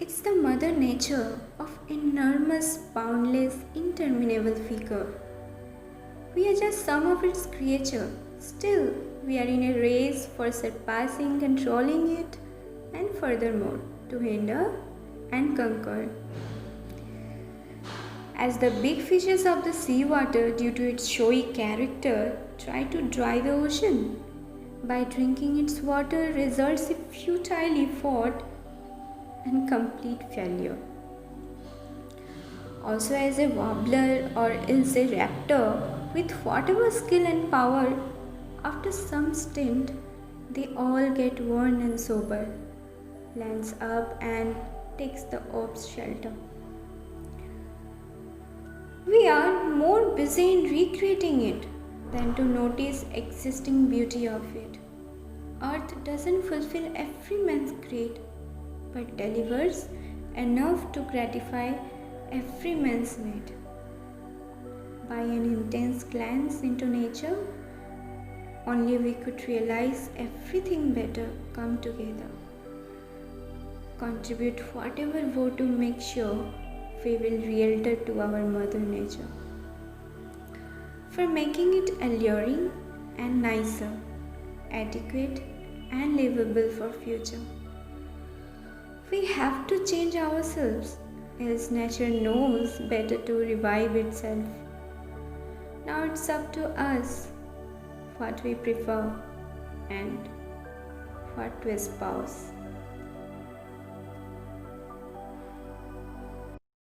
It's the mother nature of enormous, boundless, interminable figure. We are just some of its creature. Still, we are in a race for surpassing, controlling it, and furthermore, to hinder and conquer. As the big fishes of the seawater, due to its showy character, try to dry the ocean, by drinking its water results in futile effort and complete failure. Also, as a warbler or else a raptor, with whatever skill and power, after some stint, they all get worn and sober, lands up and takes the orb's shelter. We are more busy in recreating it than to notice existing beauty of it. Earth doesn't fulfill every man's greed, but delivers enough to gratify every man's need. By an intense glance into nature, only we could realize everything better come together. Contribute whatever woe to make sure we will realtor to our mother nature, for making it alluring and nicer, adequate and livable for future. We have to change ourselves, else nature knows better to revive itself. Now it's up to us what we prefer and what to espouse.